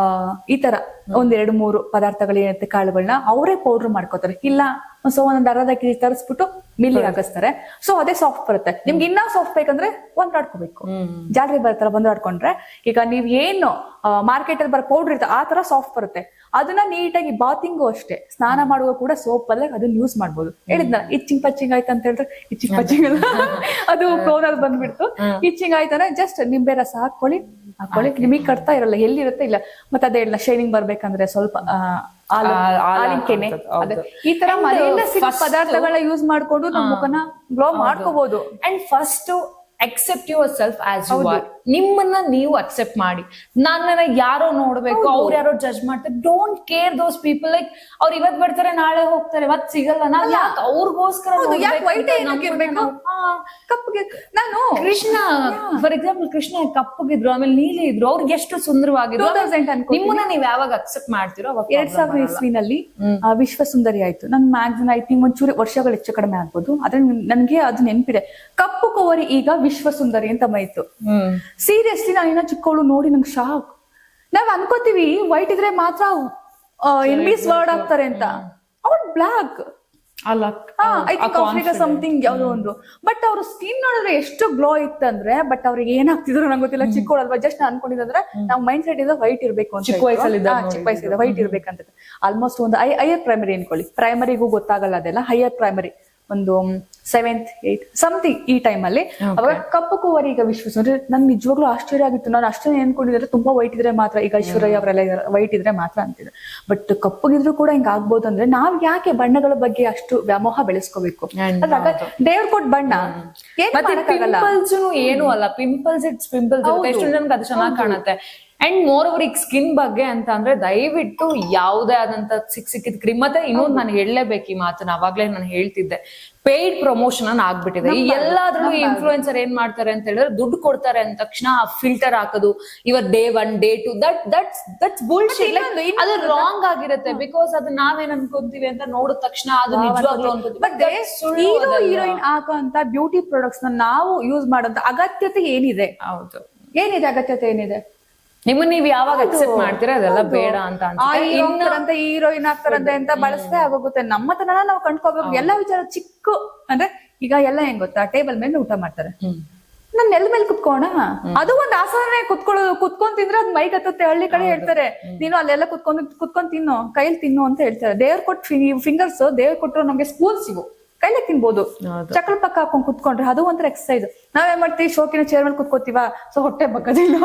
ಈ ತರ 1-2-3 ಪದಾರ್ಥಗಳು ಏನಿರುತ್ತೆ ಕಾಳುಗಳನ್ನ ಅವರೇ ಪೌಡರ್ ಮಾಡ್ಕೋತಾರೆ. ಇಲ್ಲ ಸೊ ಒಂದೊಂದು ಅರ್ಧ ಕೆಜಿ ತರಿಸ್ಬಿಟ್ಟು ಮಿಲ್ಲಿಗೆ ಹಾಕಿಸ್ತಾರೆ, ಸೊ ಅದೇ ಸಾಫ್ಟ್ ಬರುತ್ತೆ. ನಿಮ್ಗೆ ಇನ್ನ ಸಾಫ್ಟ್ ಬೇಕಂದ್ರೆ ಒಂದಾಡ್ಕೋಬೇಕು, ಜಾಲರಿ ಬರುತ್ತಲ್ಲ ಬಂದಾಡ್ಕೊಂಡ್ರೆ, ಈಗ ನೀವ್ ಏನು ಮಾರ್ಕೆಟ್ ಅಲ್ಲಿ ಬರೋ ಪೌಡರ್ ಇರುತ್ತೆ ಆ ತರ ಸಾಫ್ಟ್ ಬರುತ್ತೆ. ಅದನ್ನ ನೀಟಾಗಿ ಬಾತಿಂಗು ಅಷ್ಟೇ, ಸ್ನಾನ ಮಾಡುವಾಗ ಕೂಡ ಸೋಪ್ ಅಲ್ಲೇ ಅದನ್ನ ಯೂಸ್ ಮಾಡ್ಬೋದು. ಹೇಳಿದ್ನ ಇಚ್ಚಿಂಗ್ ಪಚ್ಚಿಂಗ್ ಆಯ್ತು ಅಂತ ಹೇಳಿದ್ರೆ, ಇಚ್ಚಿಂಗ್ ಪಚ್ಚಿಂಗ್ ಅದು ಕ್ಲೋನಲ್ಲಿ ಬಂದ್ಬಿಡ್ತು. ಇಚ್ಚಿಂಗ್ ಆಯ್ತಂದ್ರೆ ಜಸ್ಟ್ ನಿಂಬೆ ರಸ ಹಾಕೊಳ್ಳಿ, ನಿಮಗೆ ಕಟ್ತಾ ಇರಲ್ಲ, ಎಲ್ಲಿರುತ್ತೆ ಇಲ್ಲ. ಮತ್ತೆ ಅದೇ ಇಲ್ಲ, ಶೈನಿಂಗ್ ಬರ್ಬೇಕಂದ್ರೆ ಸ್ವಲ್ಪ ಹಾಲಿಂಕೆನೆ, ಈ ತರ ಮನೆಯಲ್ಲ ಸಿಗೋ ಪದಾರ್ಥಗಳನ್ನ ಯೂಸ್ ಮಾಡ್ಕೊಂಡು ನಮ್ಮ ಮುಖನ ಗ್ಲೋ ಮಾಡ್ಕೋಬಹುದು. And first accept yourself as you are. ನಿಮ್ಮನ್ನ ನೀವು ಅಕ್ಸೆಪ್ಟ್ ಮಾಡಿ. ನನ್ನನ್ನ ಯಾರೋ ನೋಡ್ಬೇಕು, ಅವ್ರು ಯಾರೋ ಜಡ್ಜ್ ಮಾಡ್ತಾರೆ, don't care those people. Like ಅವ್ರು ಇವತ್ ಬರ್ತಾರೆ ನಾಳೆ ಹೋಗ್ತಾರೆ, ಮತ್ ಸಿಗಲ್ಲ, ನಾವ್ ಯಾಕೆ ಅವ್ರಿಗೋಸ್ಕರ ನಾನು ಕೃಷ್ಣ ಫಾರ್ ಎಕ್ಸಾಂಪಲ್, ಕೃಷ್ಣ ಕಪ್ಪಗಿದ್ರು, ಆಮೇಲೆ ನೀಲಿ ಇದ್ರು, ಅವ್ರಿಗೆ ಎಷ್ಟು ಸುಂದರವಾಗಿದ್ರು. ನಿಮ್ಮನ್ನ ನೀವ್ ಯಾವಾಗ ಅಕ್ಸೆಪ್ಟ್ ಮಾಡ್ತಿರೋ ಅವಾಗ. 2000 ಇಸ್ವಿನಲ್ಲಿ ವಿಶ್ವ ಸುಂದರಿ ಆಯ್ತು. ನನ್ ಮ್ಯಾಗ್ಝಿನ್ ಐ ಥಿಂಕ್ ಒಂಚೂರು ವರ್ಷಗಳು ಹೆಚ್ಚು ಕಡಿಮೆ ಆಗ್ಬೋದು, ಆದ್ರೆ ನನ್ಗೆ ಅದು ನೆನಪಿದೆ. ಕಪ್ಪು ಕವರಿ ಈಗ ವಿಶ್ವ ಸುಂದರಿ ಅಂತ ಬೈತು. ಸೀರಿಯಸ್ಲಿ ನಾನು ಚಿಕ್ಕವಳು ನೋಡಿ ನಂಗೆ ಶಾಕ್. ನಾವ್ ಅನ್ಕೋತೀವಿ ವೈಟ್ ಇದ್ರೆ ಮಾತ್ರ ಇಂಗ್ಲಿಷ್ ವರ್ಡ್ ಆಗ್ತಾರೆ ಅಂತ, ಅವ್ರು ಬ್ಲಾಕ್ ಸಮಥಿಂಗ್ ಯಾವ್ದೋ ಒಂದು. ಬಟ್ ಅವ್ರ ಸ್ಕಿನ್ ನೋಡಿದ್ರೆ ಎಷ್ಟು ಗ್ಲೋ ಇತ್ತಂದ್ರೆ, ಬಟ್ ಅವ್ರಿಗೆ ಏನಾಗ್ತಿದ್ರು ನಂಗೆ ಗೊತ್ತಿಲ್ಲ. ಚಿಕ್ಕವಳಲ್ವಾ, ಜಸ್ಟ್ ಅನ್ಕೊಂಡಿದ್ರೆ ನಾವು ಮೈಂಡ್ ಸೆಟ್ ಇದೆ ವೈಟ್ ಇರ್ಬೇಕು ಅಂತ, ಚಿಕ್ಕ ವಯಸ್ಸಿದೆ ವೈಟ್ ಇರ್ಬೇಕಂತ. ಆಲ್ಮೋಸ್ಟ್ ಒಂದು ಹೈಯರ್ ಪ್ರೈಮರಿ ಅನ್ಕೊಳ್ಳಿ, ಪ್ರೈಮರಿಗೂ ಗೊತ್ತಾಗಲ್ಲ ಅದೆಲ್ಲ. ಹೈಯರ್ ಪ್ರೈಮರಿ ಒಂದು 7th 8th ಸಮಥಿಂಗ್ ಈ ಟೈಮ್ ಅಲ್ಲಿ ಅವಾಗ ಕಪ್ಪು ಕುವರಿ ಈಗ ವಿಶ್ವ ಸುಂದರಿ. ನನ್ ನಿಜವಾಗ್ಲೂ ಆಶ್ಚರ್ಯ ಆಗಿತ್ತು. ನಾನು ಅಷ್ಟೇ ಅನ್ಕೊಂಡಿದ್ರೆ ತುಂಬಾ ವೈಟ್ ಇದ್ರೆ ಮಾತ್ರ, ಈಗ ಐಶ್ವರ್ಯ ಅವರೆಲ್ಲ ವೈಟ್ ಇದ್ರೆ ಮಾತ್ರ ಅಂತಿದ್ರು. ಬಟ್ ಕಪ್ಪಗಿದ್ರು ಕೂಡ ಹಿಂಗ ಆಗ್ಬೋದು ಅಂದ್ರೆ ನಾವ್ ಯಾಕೆ ಬಣ್ಣಗಳ ಬಗ್ಗೆ ಅಷ್ಟು ವ್ಯಾಮೋಹ ಬೆಳೆಸ್ಕೋಬೇಕು? ದೇವ್ರ ಕೊಟ್ ಬಣ್ಣ ಏನು ಅಲ್ಲ, ಪಿಂಪಲ್ಸ್ ಇಟ್ಸ್ ಪಿಂಪಲ್ಸ್. ಎಷ್ಟು ಜನಕ್ಕೆ ಅದು ಚೆನ್ನಾಗಿ ಕಾಣುತ್ತೆ. ಅಂಡ್ ಮೋರ್ ಓವರ್ ಈಗ ಸ್ಕಿನ್ ಬಗ್ಗೆ ಅಂತ ಅಂದ್ರೆ ದಯವಿಟ್ಟು ಯಾವುದೇ ಆದಂತ ಸಿಕ್ಕಿದ ಕ್ರೀಮ್ ಮತ್ತೆ ಇನ್ನೊಂದು ನಾನು ಹೇಳಲೇಬೇಕು ಈ ಮಾತನ್ನ, ಅವಾಗ್ಲೇ ನಾನು ಹೇಳ್ತಿದ್ದೆ, ಪೇಯ್ಡ್ ಪ್ರಮೋಷನ್ ಅನ್ನ ಆಗ್ಬಿಟ್ಟಿದೆ. ಈ ಎಲ್ಲಾದ್ರೂ ಇನ್ಫ್ಲೂಯೆನ್ಸರ್ ಏನ್ ಮಾಡ್ತಾರೆ ಅಂತ ಹೇಳಿದ್ರೆ ದುಡ್ಡು ಕೊಡ್ತಾರೆ ಅಂದ ತಕ್ಷಣ ಫಿಲ್ಟರ್ ಹಾಕೋದು, ಇವರ್ ಡೇ 1 ಡೇ 2 ದಟ್ಸ್ ಬುಲ್ಶಿಟ್. ಅದು ರಾಂಗ್ ಆಗಿರುತ್ತೆ. ಬಿಕಾಸ್ ಅದು ನಾವೇನ್ ಅನ್ಕೊಂತೀವಿ ಅಂತ ನೋಡಿದ ತಕ್ಷಣ ಅದು ನಿಜವಾಗ್ಲೂ ಅನ್ಕೊಂತೀವಿ. ಹೀರೋಯಿನ್ ಹಾಕೋ ಅಂತ ಬ್ಯೂಟಿ ಪ್ರಾಡಕ್ಟ್ಸ್ ನಾವು ಯೂಸ್ ಮಾಡೋಂತ ಅಗತ್ಯತೆ ಏನಿದೆ? ಹೌದು, ಏನಿದೆ ಅಗತ್ಯತೆ ಏನಿದೆ? ನಿಮ್ಮನ್ನ ನೀವ್ ಯಾವಾಗ ಅಕ್ಸೆಪ್ಟ್ ಮಾಡ್ತೀರಾ ಅದೆಲ್ಲ ಬೇಡ ಅಂತ ಅನ್ಸುತ್ತೆ. ಹೀರೋಯಿನ್ ಆಗ್ತಾರಂತೆ ಅಂತ ಬಳಸೇ ಆಗೋಗುತ್ತೆ. ನಮ್ಮ ತನ ನಾವು ಕಂಡ್ಕೋಬೇಕು. ಎಲ್ಲ ವಿಚಾರ ಚಿಕ್ಕ ಅಂದ್ರೆ ಈಗ ಎಲ್ಲ ಹೆಂಗ್ ಗೊತ್ತಾ, ಟೇಬಲ್ ಮೇಲೆ ಊಟ ಮಾಡ್ತಾರೆ, ನಾನ್ ನೆಲ ಮೇಲೆ ಕುತ್ಕೋಣ, ಅದು ಒಂದ್ ಆಸನ ಕುತ್ಕೊಂಡ್ ತಿಂದ್ರೆ ಅದ್ ಮೈಗ್ ಹತ್ತುತ್ತೆ. ಹಳ್ಳಿ ಕಡೆ ಹೇಳ್ತಾರೆ, ನೀನು ಅಲ್ಲೆಲ್ಲ ಕುತ್ಕೊಂಡ್ ತಿನ್ನು, ಕೈಲಿ ತಿನ್ನು ಅಂತ ಹೇಳ್ತಾರೆ. ದೇವ್ರ ಕೊಟ್ಟು ಫಿಂಗರ್ಸ್ ದೇವ್ರ ಕೊಟ್ಟರು ನಮ್ಗೆ ಸ್ಪೂನ್ಸ್ ಇವು, ಕೈಲೇ ತಿನ್ಬೋದು. ಚಕ್ರ ಪಕ್ಕ ಹಾಕೊಂಡ್ ಕುತ್ಕೊಂಡ್ರೆ ಅದು ಒಂಥರ ಎಕ್ಸರ್ಸೈಸ್. ನಾವೇನ್ ಮಾಡ್ತೀವಿ, ಶೋಕಿನ ಚೇರ್ ಮೇಲೆ ಕುತ್ಕೋತೀವ, ಸೊ ಹೊಟ್ಟೆ ಬಗ್ಗದಿಲ್ಲ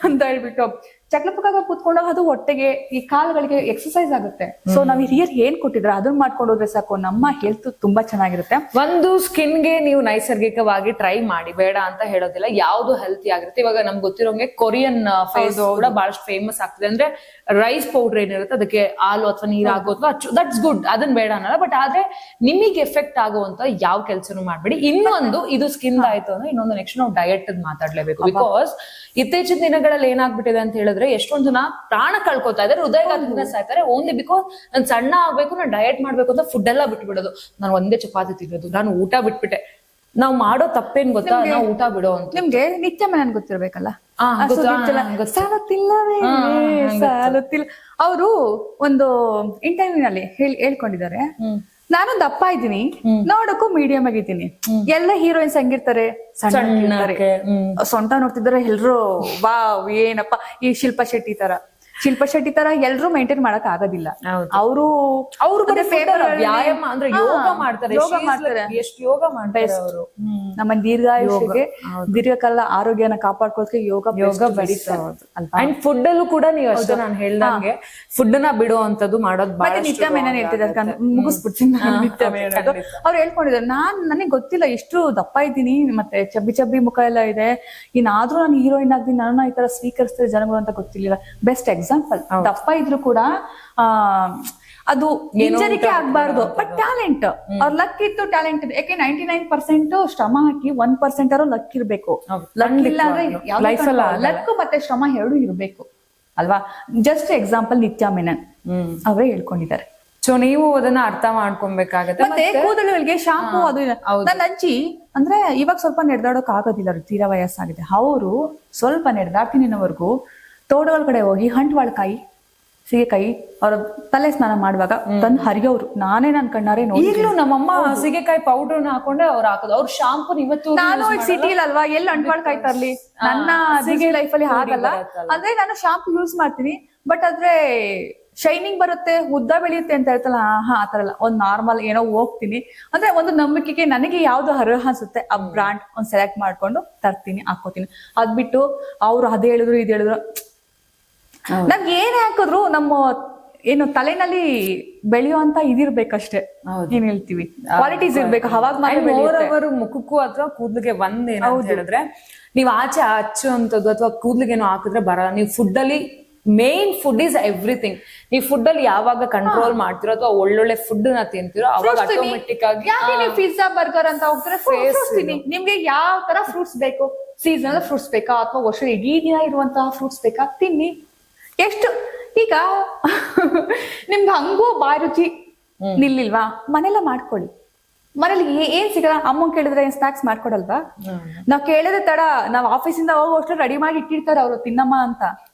ಅಂತ ಹೇಳ್ಬಿಟ್ಟು ಚಕ್ರ ಪಕ್ಕ ಕುತ್ಕೊಂಡಾಗ ಅದು ಹೊಟ್ಟೆಗೆ ಈ ಕಾಲುಗಳಿಗೆ ಎಕ್ಸರ್ಸೈಸ್ ಆಗುತ್ತೆ. ಸೊ ನಾವ್ ಹಿರಿಯರ್ ಏನ್ ಕೊಟ್ಟಿದ್ರೆ ಅದನ್ನ ಮಾಡ್ಕೊಂಡು ಹೋದ್ರೆ ಸಾಕು, ನಮ್ಮ ಹೆಲ್ತ್ ತುಂಬಾ ಚೆನ್ನಾಗಿರುತ್ತೆ. ಒಂದು ಸ್ಕಿನ್ಗೆ ನೀವು ನೈಸರ್ಗಿಕವಾಗಿ ಟ್ರೈ ಮಾಡಿ, ಬೇಡ ಅಂತ ಹೇಳೋದಿಲ್ಲ, ಯಾವ್ದು ಹೆಲ್ತಿ ಆಗಿರುತ್ತೆ. ಇವಾಗ ನಮ್ಗೆ ಗೊತ್ತಿರೋಂಗೆ ಕೊರಿಯನ್ ಫೇಸ್ ಕೂಡ ಬಹಳಷ್ಟು ಫೇಮಸ್ ಆಗ್ತದೆ. ಅಂದ್ರೆ ರೈಸ್ ಪೌಡರ್ ಏನಿರುತ್ತೆ ಅದಕ್ಕೆ ಹಾಲು ಅಥವಾ ನೀರ್ ಹಾಕೋ ಅಥವಾ ದಟ್ಸ್ ಗುಡ್, ಅದನ್ನ ಬೇಡ ಅನ್ನಲ್ಲ. ಬಟ್ ಆದ್ರೆ ನಿಮಗೆ ಎಫೆಕ್ಟ್ ಆಗುವಂತ ಯಾವ ಕೆಲ್ಸನೂ ಮಾಡ್ಬೇಡಿ. ಇನ್ನೊಂದು ಇದು ಸ್ಕಿನ್ ಆಯ್ತು ಅಂದ್ರೆ ಇನ್ನೊಂದು ನೆಕ್ಸ್ಟ್ ನಾವು ಡಯಟ್ ಮಾತಾಡ್ಲೇಬೇಕು. ಬಿಕಾಸ್ ಇತ್ತೀಚಿನ ದಿನಗಳಲ್ಲಿ ಏನಾಗ್ಬಿಟ್ಟಿದೆ ಅಂತ ಹೇಳಿದ್ರೆ ಎಷ್ಟೊಂದ್ ಜನ ಪ್ರಾಣ ಕಳ್ಕೊತಾ ಇದಾರೆ, ಹೃದಯಘಾತದಿಂದ ಸಾಯ್ತಾರೆ. ಓನ್ಲಿ ಬಿಕಾಸ್ ನಾನು ಸಣ್ಣ ಆಗ್ಬೇಕು, ನಾನು ಡಯಟ್ ಮಾಡ್ಬೇಕು ಅಂತ ಫುಡ್ ಎಲ್ಲ ಬಿಟ್ಬಿಡೋದು. ನಾನು ಒಂದೇ ಚಪಾತಿ ತಿನ್ನೋದು, ನಾನು ಊಟ ಬಿಟ್ಬಿಟ್ಟೆ. ನಾವ್ ಮಾಡೋ ತಪ್ಪೇನ್ ಗೊತ್ತಾ, ನಾವು ಊಟ ಬಿಡೋ ಅಂತ. ನಿಮ್ಗೆ ನಿತ್ಯ ಮೆನನ್ ಗೊತ್ತಿರ್ಬೇಕಲ್ಲ, ಸಾಲುತ್ತಿಲ್ಲ. ಅವರು ಒಂದು ಇಂಟರ್ವ್ಯೂ ನಲ್ಲಿ ಹೇಳ್ಕೊಂಡಿದ್ದಾರೆ, ನಾನು ದಪ್ಪ ಇದ್ದೀನಿ, ನೋಡಕ್ಕೂ ಮೀಡಿಯಂ ಆಗಿದ್ದೀನಿ. ಎಲ್ಲ ಹೀರೋಯಿನ್ಸ್ ಹಂಗಿರ್ತಾರೆ, ಸೊಂಟ ನೋಡ್ತಿದ್ದಾರೆ ಎಲ್ರು ವಾವ್ ಏನಪ್ಪ. ಈ ಶಿಲ್ಪಾ ಶೆಟ್ಟಿ ತರ ಎಲ್ರು ಮೇಂಟೈನ್ ಮಾಡಕ್ ಆಗೋದಿಲ್ಲ. ಅವರು ವ್ಯಾಯಾಮ ಅಂದ್ರೆ ಯೋಗ ಮಾಡ್ತಾರೆ, ಎಷ್ಟು ಯೋಗ ಮಾಡ್ತಾರೆ ಅವರು. ನಮ್ಮ ದೀರ್ಘಾಯುಷ್ಯಕ್ಕೆ ದೀರ್ಘಕಾಲ ಆರೋಗ್ಯನ ಕಾಪಾಡ್ಕೊಳ್ಳೋಕೆ ಯೋಗ ಅಂಡ್ ಫುಡ್ ಅಲ್ಲೂ ಕೂಡ ನೀವು ಅಷ್ಟೇ ನಾನು ಹೇಳ್ದಂಗೆ ಫುಡ್ ನ ಬಿಡುವಂತದ್ದು ಮಾಡೋದು ನಿತ್ಯ ಮೇನನ್ ಹೇಳ್ತಿದ್ದಾರೆ. ಮುಗಿಸ್ಬಿಡ್ತೀನಿ ನಿತ್ಯ ಮೇನನ್. ಅವ್ರು ಹೇಳ್ಕೊಂಡಿದ್ದಾರೆ, ನನಗೆ ಗೊತ್ತಿಲ್ಲ ಎಷ್ಟು ದಪ್ಪ ಇದ್ದೀನಿ, ಮತ್ತೆ ಚಬ್ಬಿ ಮುಖ ಎಲ್ಲ ಇದೆ, ಇನ್ನಾದ್ರೂ ನಾನು ಹೀರೋಯಿನ್ ಆಗ್ತೀನಿ, ನನ್ನ ಈ ತರ ಸ್ವೀಕರಿಸ್ತಾರೆ ಜನಗಳು ಅಂತ ಗೊತ್ತಿಲ್ಲ. Best example. ದಪ್ಪ ಇದ್ರು ಕೂಡ ಅದು ಇಂಜರಿಕೆ ಆಗ್ಬಾರ್ದು, ಬಟ್ ಟ್ಯಾಲೆಂಟ್ ಅವ್ರ ಲಕ್ ಇತ್ತು, ಟ್ಯಾಲೆಂಟ್ ಇದೆ. ಯಾಕೆ 99% ಶ್ರಮ ಹಾಕಿ 1% ಅವ್ರು ಲಕ್ ಇರ್ಬೇಕು. ಲಕ್ ಇಲ್ಲ ಅಂದ್ರೆ ಲಕ್ ಮತ್ತೆ ಶ್ರಮ ಎರಡು ಇರ್ಬೇಕು ಅಲ್ವಾ. ಜಸ್ಟ್ ಎಕ್ಸಾಂಪಲ್ ನಿತ್ಯ ಮೆನನ್ ಅವರೇ ಹೇಳ್ಕೊಂಡಿದ್ದಾರೆ. ಸೊ ನೀವು ಅದನ್ನ ಅರ್ಥ ಮಾಡ್ಕೊಬೇಕಾಗತ್ತೆ. ಮತ್ತೆ ಕೂದಲುಗಳಿಗೆ ಶಾಂಪೂ ಅದು ನನ್ನ ಅಜ್ಜಿ ಅಂದ್ರೆ ಇವಾಗ ಸ್ವಲ್ಪ ನಡೆದಾಡೋಕ್ ಆಗೋದಿಲ್ಲ, ತೀರಾ ವಯಸ್ಸಾಗಿದೆ. ಅವರು ಸ್ವಲ್ಪ ನಡೆದಾಡ್ತೀನಿ ಅನ್ನೋವರೆಗೂ ತೋಟಗಳ ಕಡೆ ಹೋಗಿ ಹಂಟ್ವಾಳಕಾಯಿ, ಸೀಗೆಕಾಯಿ ಅವ್ರ ತಲೆ ಸ್ನಾನ ಮಾಡುವಾಗ ತಂದು ಹರಿಯೋರು. ನಾನೇ ನನ್ ಕಣ್ಣಾರೆ ನೋಡಿ. ಈಗಲೂ ನಮ್ಮಮ್ಮ ಸೀಗೆಕಾಯಿ ಪೌಡರ್ ಹಾಕೊಂಡೆ ಅವ್ರು ಹಾಕೋದು. ಅವ್ರ ಶಾಂಪೂ ಇವತ್ತು ನಾನು ಸಿಟಿಲ್ ಅಲ್ವಾ, ಎಲ್ಲಿ ಅಂಟ್ವಾಳಕಾಯಿ ತರ್ಲಿ, ನನ್ನ ಸಿಗಿ ಲೈಫ್ ಅಲ್ಲಿ ಹಾಗಲ್ಲ. ಅಂದ್ರೆ ನಾನು ಶಾಂಪೂ ಯೂಸ್ ಮಾಡ್ತೀನಿ, ಬಟ್ ಆದ್ರೆ ಶೈನಿಂಗ್ ಬರುತ್ತೆ, ಉದ್ದ ಬೆಳೆಯುತ್ತೆ ಅಂತ ಹೇಳ್ತಲ್ಲ, ಆತರ ಎಲ್ಲ ಒಂದ್ ನಾರ್ಮಲ್ ಏನೋ ಹೋಗ್ತೀನಿ. ಅಂದ್ರೆ ಒಂದು ನಂಬಿಕೆಗೆ ನನಗೆ ಯಾವ್ದು ಅರ್ಹ ಅನ್ಸುತ್ತೆ ಆ ಬ್ರಾಂಡ್ ಒಂದ್ ಸೆಲೆಕ್ಟ್ ಮಾಡ್ಕೊಂಡು ತರ್ತೀನಿ, ಹಾಕೋತೀನಿ. ಅದ್ ಬಿಟ್ಟು ಅವ್ರು ಅದ್ ಹೇಳಿದ್ರು ಇದ್ ಹೇಳಿದ್ರು, ನಮ್ಗೆ ಏನ್ ಹಾಕಿದ್ರು ನಮ್ಮ ಏನು ತಲೆನಲ್ಲಿ ಬೆಳೆಯುವಂತ ಇದಿರ್ಬೇಕಷ್ಟೇ. ಏನ್ ಹೇಳ್ತೀವಿ, ಕ್ವಾಲಿಟೀಸ್ ಇರ್ಬೇಕು. ಅವಾಗ ಅವರು ಮುಖಕ್ಕೂ ಅಥವಾ ಕೂದ್ಲಿಗೆ ಒಂದೇನೋ ಹೇಳಿದ್ರೆ, ನೀವ್ ಆಚೆ ಹಚ್ಚುವಂಥದ್ದು ಅಥವಾ ಕೂದ್ಲಿಗೇನೋ ಹಾಕಿದ್ರೆ ಬರಲ್ಲ. ನೀವು ಫುಡ್ ಅಲ್ಲಿ ಮೇನ್ ಫುಡ್ ಇಸ್ ಎವ್ರಿಥಿಂಗ್. ನೀವು ಫುಡ್ ಅಲ್ಲಿ ಯಾವಾಗ ಕಂಟ್ರೋಲ್ ಮಾಡ್ತಿರೋ ಅಥವಾ ಒಳ್ಳೊಳ್ಳೆ ಫುಡ್ ನ ತಿಂತಿರೋ ಅವಾಗ ಆಟೋಮೆಟಿಕ್ ಆಗಿ ಪಿಜ್ಜಾ ಬರ್ಗರ್ ಅಂತ ಹೋಗ್ತಾರೆ. ನಿಮ್ಗೆ ಯಾವ ತರ ಫ್ರೂಟ್ಸ್ ಬೇಕು, ಸೀಸನಲ್ ಫ್ರೂಟ್ಸ್ ಬೇಕಾ ಅಥವಾ ವರ್ಷ ಇಡೀ ದಿನ ಇರುವಂತಹ ಫ್ರೂಟ್ಸ್ ಬೇಕಾ, ತಿನ್ನಿ. ಎಷ್ಟು ಈಗ ನಿಮ್ಗೆ ಹಂಗೂ ಬಾಯಿ ರುಚಿ ನಿಲ್ಲಿಲ್ವಾ, ಮನೆಲ್ಲ ಮಾಡ್ಕೊಳ್ಳಿ. ಮನೇಲಿ ಏನ್ ಸಿಗಲ್ಲ, ಅಮ್ಮ ಕೇಳಿದ್ರೆ ಏನ್ ಸ್ನಾಕ್ಸ್ ಮಾಡ್ಕೊಡಲ್ವಾ? ನಾವ್ ಕೇಳಿದ್ರೆ ತಡ, ನಾವ್ ಆಫೀಸಿಂದ ಹೋಗೋಷ್ಟು ರೆಡಿ ಮಾಡಿ ಇಟ್ಟಿರ್ತಾರೆ ಅವರು ತಿನ್ನಮ್ಮ ಅಂತ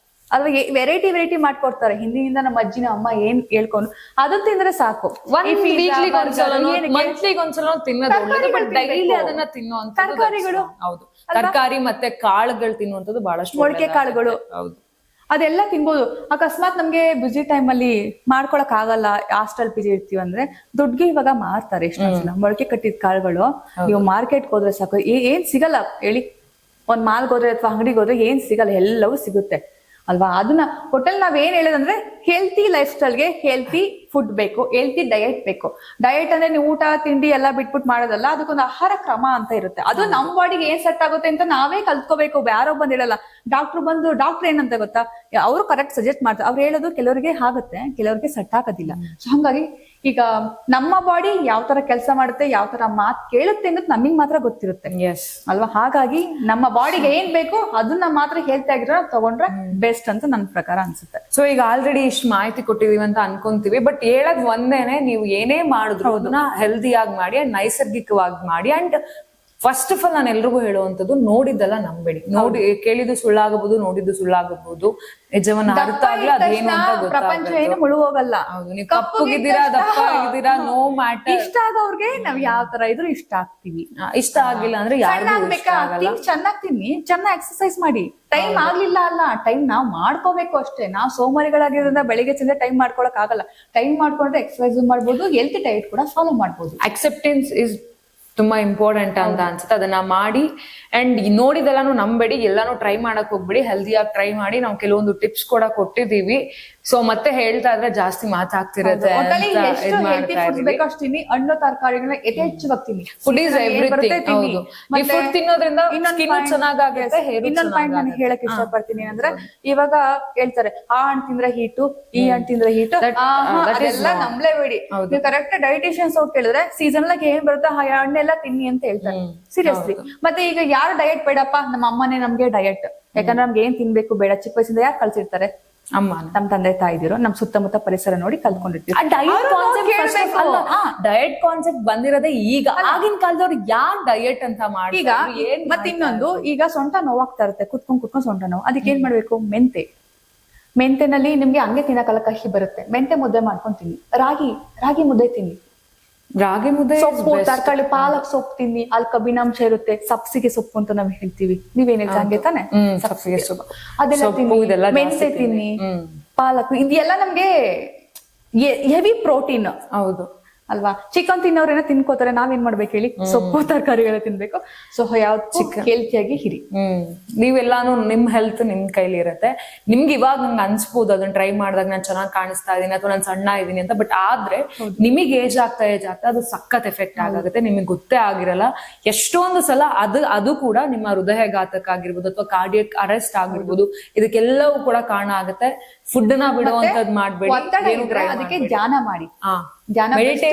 ಅಲ್ವಾ. ವೆರೈಟಿ ಮಾಡ್ಕೊಡ್ತಾರೆ. ಹಿಂದಿನಿಂದ ನಮ್ಮ ಅಜ್ಜಿನ ಅಮ್ಮ ಏನ್ ಹೇಳ್ಕೊಂಡು ಅದು ತಿಂದ್ರೆ ಸಾಕು. ಮಂತ್ಲಿಗೆ ಒಂದ್ಸಲ ತಿನ್ನೋದು, ಡೈಲಿ ಅದನ್ನ ತಿನ್ನುವಂತ ತರಕಾರಿಗಳು. ಹೌದು, ತರಕಾರಿ ಮತ್ತೆ ಕಾಳುಗಳು ತಿನ್ನುವಂಥದ್ದು ಬಹಳಷ್ಟು. ಮೊಳಕೆ ಕಾಳುಗಳು ಅದೆಲ್ಲ ತಿನ್ಬೋದು. ಅಕಸ್ಮಾತ್ ನಮ್ಗೆ ಬಿಸಿ ಟೈಮ್ ಅಲ್ಲಿ ಮಾಡ್ಕೊಳಕ್ ಆಗಲ್ಲ, ಹಾಸ್ಟೆಲ್ ಪಿಜಿ ಇರ್ತೀವಿ ಅಂದ್ರೆ ದುಡ್ಗೆ ಇವಾಗ ಮಾರ್ತಾರೆ ಎಷ್ಟೊಂದ್ಸಲ ಮೊಳಕೆ ಕಟ್ಟಿದ ಕಾಳುಗಳು. ನೀವು ಮಾರ್ಕೆಟ್ಗೆ ಹೋದ್ರೆ ಸಾಕು, ಏನ್ ಸಿಗಲ್ಲ ಹೇಳಿ. ಒಂದ್ ಮಾಲ್ಗೆ ಹೋದ್ರೆ ಅಥವಾ ಅಂಗಡಿಗೆ ಹೋದ್ರೆ ಏನ್ ಸಿಗಲ್ಲ, ಎಲ್ಲವೂ ಸಿಗುತ್ತೆ. ಅಲ್ವಾ. ಅದನ್ನ ಒಟ್ಟಲ್ಲಿ ನಾವ್ ಏನ್ ಹೇಳೋದಂದ್ರೆ ಹೆಲ್ತಿ ಲೈಫ್ ಸ್ಟೈಲ್ಗೆ ಹೆಲ್ತಿ ಫುಡ್ ಬೇಕು, ಹೆಲ್ತಿ ಡಯಟ್ ಬೇಕು. ಡಯಟ್ ಅಂದ್ರೆ ನೀವು ಊಟ ತಿಂಡಿ ಎಲ್ಲ ಬಿಟ್ಬಿಟ್ಟು ಮಾಡೋದಲ್ಲ, ಅದಕ್ಕೊಂದು ಆಹಾರ ಕ್ರಮ ಅಂತ ಇರುತ್ತೆ. ಅದು ನಮ್ಮ ಬಾಡಿಗೆ ಏನ್ ಸೆಟ್ ಆಗುತ್ತೆ ಅಂತ ನಾವೇ ಕಲ್ತ್ಕೋಬೇಕು, ಯಾರೋ ಬಂದ್ ಹೇಳಲ್ಲ. ಡಾಕ್ಟರ್ ಏನಂತ ಗೊತ್ತಾ, ಅವರು ಕರೆಕ್ಟ್ ಸಜೆಸ್ಟ್ ಮಾಡ್ತಾರೆ. ಅವ್ರು ಹೇಳೋದು ಕೆಲವರಿಗೆ ಆಗುತ್ತೆ, ಕೆಲವರಿಗೆ ಸೆಟ್ ಆಗೋದಿಲ್ಲ. ಸೊ ಹಂಗಾಗಿ ಈಗ ನಮ್ಮ ಬಾಡಿ ಯಾವ ತರ ಕೆಲಸ ಮಾಡುತ್ತೆ, ಯಾವ ತರ ಮಾತ್ ಕೇಳುತ್ತೆ ಅನ್ನೋದು ನಮಗ್ ಮಾತ್ರ ಗೊತ್ತಿರುತ್ತೆ ಅಲ್ವಾ. ಹಾಗಾಗಿ ನಮ್ಮ ಬಾಡಿಗೆ ಏನ್ ಬೇಕು ಅದನ್ನ ಮಾತ್ರ ಹೇಳ್ತಾ ಆಗಿರೋ ತಗೊಂಡ್ರೆ ಬೆಸ್ಟ್ ಅಂತ ನನ್ನ ಪ್ರಕಾರ ಅನ್ಸುತ್ತೆ. ಸೊ ಈಗ ಆಲ್ರೆಡಿ ಇಷ್ಟು ಮಾಹಿತಿ ಕೊಟ್ಟಿದೀವಿ ಅಂತ ಅನ್ಕೊಂತೀವಿ, ಬಟ್ ಹೇಳದ್ ಒಂದೇನೆ, ನೀವು ಏನೇ ಮಾಡಿದ್ರು ಅದನ್ನ ಹೆಲ್ದಿಯಾಗಿ ಮಾಡಿ ಅಂಡ್ ನೈಸರ್ಗಿಕವಾಗಿ ಮಾಡಿ. ಅಂಡ್ ಫಸ್ಟ್ ಆಫ್ ಆಲ್ ನಾನು ಎಲ್ರಿಗೂ ಹೇಳುವಂತದ್ದು, ನೋಡಿದ್ದೆಲ್ಲ ನಂಬೇಡಿ. ನೋಡಿ ಕೇಳಿದ್ದು ಸುಳ್ಳಾಗಬಹುದು, ನೋಡಿದ್ದು ಸುಳ್ಳಾಗಬಹುದು. ನಿಜವನ್ನ ಅರ್ಥ ಆಗ್ಲಿ ಅದೇನು ಅಂತ ಪ್ರಪಂಚ ಏನು ಮುಳುಗೋಗಲ್ಲ. ಹೌದು, ನೀವು ಕಪ್ಪಗಿದ್ದೀರಾ ದಪ್ಪ ಆಗಿದ್ದೀರಾ ನೋ ಮ್ಯಾಟರ್. ಇಷ್ಟ ಆದವ್ರಿಗೆ ನಾವ್ ಯಾವ ತರ ಇದ್ರು ಇಷ್ಟ ಆಗ್ತೀವಿ. ಇಷ್ಟ ಆಗಿಲ್ಲ ಅಂದ್ರೆ ಚೆನ್ನಾಗ್ ತಿನ್ನಿ, ಚೆನ್ನಾಗ್ ಎಕ್ಸರ್ಸೈಸ್ ಮಾಡಿ. ಟೈಮ್ ಆಗ್ಲಿಲ್ಲ ಅಲ್ಲ, ಟೈಮ್ ನಾವ್ ಮಾಡ್ಕೋಬೇಕು ಅಷ್ಟೇ. ನಾವ್ ಸೋಮಾರಿಗಳಾಗಿರೋದ್ರಿಂದ ಬೆಳಿಗ್ಗೆ ಚಂದ ಟೈಮ್ ಮಾಡ್ಕೊಳಕ್ ಆಗಲ್ಲ. ಟೈಮ್ ಮಾಡ್ಕೊಂಡ್ರೆ ಎಕ್ಸರ್ಸೈಸ್ ಮಾಡ್ಬೋದು, ಹೆಲ್ತಿ ಡಯಟ್ ಕೂಡ ಫಾಲೋ ಮಾಡ್ಬೋದು. ಅಕ್ಸೆಪ್ಟೆನ್ಸ್ ಇಸ್ ತುಂಬಾ ಇಂಪಾರ್ಟೆಂಟ್ ಅಂತ ಅನ್ಸುತ್ತೆ. ಅದನ್ನ ಮಾಡಿ ಅಂಡ್ ನೋಡಿದೆಲ್ಲಾನು ನಂಬೇಡಿ, ಎಲ್ಲಾನು ಟ್ರೈ ಮಾಡಕ್ ಹೋಗ್ಬೇಡಿ. ಹೆಲ್ದಿಯಾಗಿ ಟ್ರೈ ಮಾಡಿ. ನಾವು ಕೆಲವೊಂದು ಟಿಪ್ಸ್ ಕೂಡ ಕೊಟ್ಟಿದೀವಿ. ಸೊ ಮತ್ತೆ ಹೇಳ್ತಾ ಇದ್ರೆ ಜಾಸ್ತಿ ಮಾತಾಗ್ತಿರತ್ತೆ. ಬೇಕಷ್ಟಿನಿ, ಹಣ್ಣು ತರಕಾರಿಗಳನ್ನ ಯಥೇಚ್ಛವಾಗಿ ತಿನ್ನಿ. Food is everything. ಹೌದು, ಈ ಫುಡ್ ತಿನ್ನೋದ್ರಿಂದ ಸ್ಕಿನ್ ಚೆನ್ನಾಗಾಗುತ್ತೆ. ಇನ್ನೊಂದು ಪಾಯಿಂಟ್ ನಾನು ಹೇಳಕ್ ಇಷ್ಟಪಡ್ತೀನಿ ಅಂದ್ರೆ, ಇವಾಗ ಹೇಳ್ತಾರೆ ಆ ಹಣ್ಣು ತಿಂದ್ರೆ ಹೀಟು, ಈ ಹಣ್ಣು ತಿಂದ್ರೆ ಹೀಟು, ಅದೆಲ್ಲ ನಂಬ್ಲೇಬೇಡಿ. ನೀವು ಕರೆಕ್ಟ್ ಡೈಟಿಷಿಯನ್ಸ್ ಹೋಗಿ ಕೇಳಿದ್ರೆ ಸೀಸನ್ ಆಗಿ ಏನ್ ಬರುತ್ತೆ ಆ ಹಣ್ಣೆಲ್ಲ ತಿನ್ನಿ ಅಂತ ಹೇಳ್ತಾರೆ. ಸೀರಿಯಸ್ಲಿ. ಮತ್ತೆ ಈಗ ಯಾರು ಡಯಟ್ ಬೇಡಪ್ಪ, ನಮ್ಮ ಅಮ್ಮನೇ ನಮ್ಗೆ ಡಯಟ್, ಯಾಕಂದ್ರೆ ನಮ್ಗೆ ಏನ್ ತಿನ್ಬೇಕು ಬೇಡ ಚಿಕ್ಕ ವಯಸ್ಸಿಂದ ಯಾರು ಕಳ್ಸಿರ್ತಾರೆ? ಅಮ್ಮ, ನಮ್ ತಂದೆ ತಾಯಿದಿರು, ನಮ್ ಸುತ್ತಮುತ್ತ ಪರಿಸರ ನೋಡಿ ಕಲ್ತ್ಕೊಂಡಿರ್ತೀವಿ. ಡಯಟ್ ಕಾನ್ಸೆಪ್ಟ್ ಬಂದಿರೋದೇ ಈಗ. ಆಗಿನ ಕಾಲದವ್ರು ಯಾರು ಡಯಟ್ ಅಂತ ಮಾಡಿ. ಈಗ ಮತ್ತೆ ಇನ್ನೊಂದು, ಈಗ ಸೊಂಟ ನೋವಾಗ್ತಾ ಇರುತ್ತೆ, ಕುತ್ಕೊಂಡ್ ಸೊಂಟ ನೋವು. ಅದಕ್ಕೆ ಏನ್ ಮಾಡ್ಬೇಕು? ಮೆಂತೆನಲ್ಲಿ ನಿಮ್ಗೆ ಹಂಗೆ ತಿನ್ನಕಲ್ಲ, ಕಹಿ ಬರುತ್ತೆ. ಮೆಂತೆ ಮುದ್ದೆ ಮಾಡ್ಕೊಂಡ್ ತಿನ್ನಿ. ರಾಗಿ ಮುದ್ದೆ ತಿನ್ನಿ. ರಾಗಿ ಮುದ್ದೆ, ಸೊಪ್ಪು, ತರಕಾರಿ, ಪಾಲಕ್ ಸೊಪ್ಪು ತಿನ್ನಿ. ಅಲ್ಲಿ ಕಬ್ಬಿನಾಂಶ ಇರುತ್ತೆ. ಸಬ್ಸಿಗೆ ಸೊಪ್ಪು ಅಂತ ನಾವ್ ಹೇಳ್ತೀವಿ. ನೀವೇನ್ ಹೇಳ್ತಾ ಹಂಗೆ ತಾನೆ? ಸಬ್ಸಿಗೆ ಸೊಪ್ಪು ಅದೆಲ್ಲ ತಿನ್ನಿ. ಮೆಂತೆ ತಿನ್ನಿ, ಪಾಲಕ್, ಇದೆಲ್ಲ ನಮ್ಗೆ ಹೆವಿ ಪ್ರೋಟೀನ್. ಹೌದು ಅಲ್ವಾ. ಚಿಕನ್ ತಿನ್ನೋರೇನ ತಿನ್ಕೋತಾರೆ, ನಾವೇನ್ ಮಾಡ್ಬೇಕು ಹೇಳಿ? ಸೊಪ್ಪು ತರಕಾರಿಗಳ ತಿನ್ಬೇಕು. ಸೊ ಯಾವ ಹೆಲ್ತಿಯಾಗಿ ಇರಿ. ನೀವೆಲ್ಲಾನು ನಿಮ್ ಹೆಲ್ತ್ ನಿಮ್ ಕೈಲಿ ಇರತ್ತೆ. ನಿಮ್ಗೆ ಇವಾಗ ನಂಗೆ ಅನ್ಸ್ಬೋದು ಅದನ್ನ ಟ್ರೈ ಮಾಡಿದಾಗ ನಾನು ಚೆನ್ನಾಗಿ ಕಾಣಿಸ್ತಾ ಇದೀನಿ ಅಥವಾ ನಾನು ಸಣ್ಣ ಇದೀನಿ ಅಂತ. ಬಟ್ ಆದ್ರೆ ನಿಮಗೆ ಏಜ್ ಆಗ್ತಾ ಅದು ಸಖತ್ ಎಫೆಕ್ಟ್ ಆಗುತ್ತೆ. ನಿಮಗೆ ಗೊತ್ತೇ ಆಗಿರಲ್ಲ. ಎಷ್ಟೊಂದು ಸಲ ಅದು ಕೂಡ ನಿಮ್ಮ ಹೃದಯಘಾತಕ ಆಗಿರ್ಬೋದು ಅಥವಾ ಕಾರ್ಡಿಯಕ್ ಅರೆಸ್ಟ್ ಆಗಿರ್ಬೋದು. ಇದಕ್ಕೆಲ್ಲವೂ ಕೂಡ ಕಾರಣ ಆಗುತ್ತೆ. ಫುಡ್ ನ ಬಿಡುವಂತದ್ ಮಾಡ್ಬೇಡಿ. ಅದಕ್ಕೆ ಧ್ಯಾನ ಮಾಡಿ.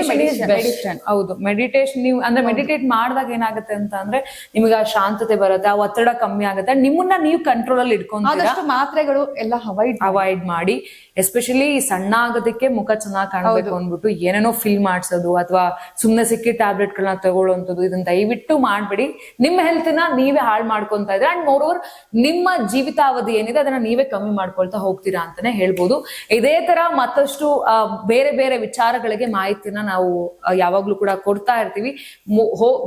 ಮೆಡಿಟೇಷನ್. ಹೌದು, ಮೆಡಿಟೇಷನ್ ನೀವು ಅಂದ್ರೆ ಮೆಡಿಟೇಟ್ ಮಾಡಿದಾಗ ಏನಾಗುತ್ತೆ ಅಂತ ಅಂದ್ರೆ ನಿಮಗೆ ಆ ಶಾಂತತೆ ಬರುತ್ತೆ, ಆ ಒತ್ತಡ ಕಮ್ಮಿ ಆಗುತ್ತೆ. ನಿಮ್ಮನ್ನ ನೀವು ಕಂಟ್ರೋಲ್ ಅಲ್ಲಿ ಇಟ್ಕೊಂತೀರಾ. ಮಾತ್ರೆಗಳು ಎಲ್ಲ ಅವಾಯ್ಡ್ ಮಾಡಿ. ಎಸ್ಪೆಷಲಿ ಸಣ್ಣ ಆಗೋದಕ್ಕೆ ಮುಖ ಚೆನ್ನಾಗಿ ಕಾಣಬೇಕು ಅಂದ್ಬಿಟ್ಟು ಏನೇನೋ ಫಿಲ್ ಮಾಡ್ಸೋದು ಅಥವಾ ಸುಮ್ನೆ ಸಿಕ್ಕಿ ಟ್ಯಾಬ್ಲೆಟ್ ಗಳನ್ನ ತಗೊಳ್ಳೋಂಥದ್ದು, ಇದನ್ನ ದಯವಿಟ್ಟು ಮಾಡ್ಬೇಡಿ. ನಿಮ್ಮ ಹೆಲ್ತ್ ನ ನೀವೇ ಹಾಳು ಮಾಡ್ಕೊಂತ ಇದ್ರೆ ಅಂಡ್ ಮೋರ್ ಓವರ್ ನಿಮ್ಮ ಜೀವಿತಾವಧಿ ಏನಿದೆ ಅದನ್ನ ನೀವೇ ಕಮ್ಮಿ ಮಾಡ್ಕೊಳ್ತಾ ಹೋಗ್ತೀರಾ ಅಂತಾನೆ ಹೇಳ್ಬೋದು. ಇದೇ ತರ ಮತ್ತಷ್ಟು ಬೇರೆ ಬೇರೆ ವಿಚಾರಗಳಿಗೆ ಮಾಹಿತಿನ ನಾವು ಯಾವಾಗ್ಲೂ ಕೂಡ ಕೊಡ್ತಾ ಇರ್ತೀವಿ.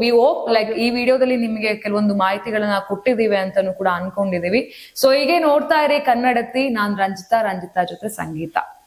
ವಿ ಹೋಪ್ ಲೈಕ್ ಈ ವಿಡಿಯೋದಲ್ಲಿ ನಿಮಗೆ ಕೆಲವೊಂದು ಮಾಹಿತಿಗಳನ್ನ ಕೊಟ್ಟಿದ್ದೀವಿ ಅಂತಾನು ಕೂಡ ಅನ್ಕೊಂಡಿದೀವಿ. ಸೊ ಹೀಗೆ ನೋಡ್ತಾ ಇರಿ ಕನ್ನಡತಿ. ನಾನ್ ರಂಜಿತಾ ಜೊತೆ ಸಂಗೀತ.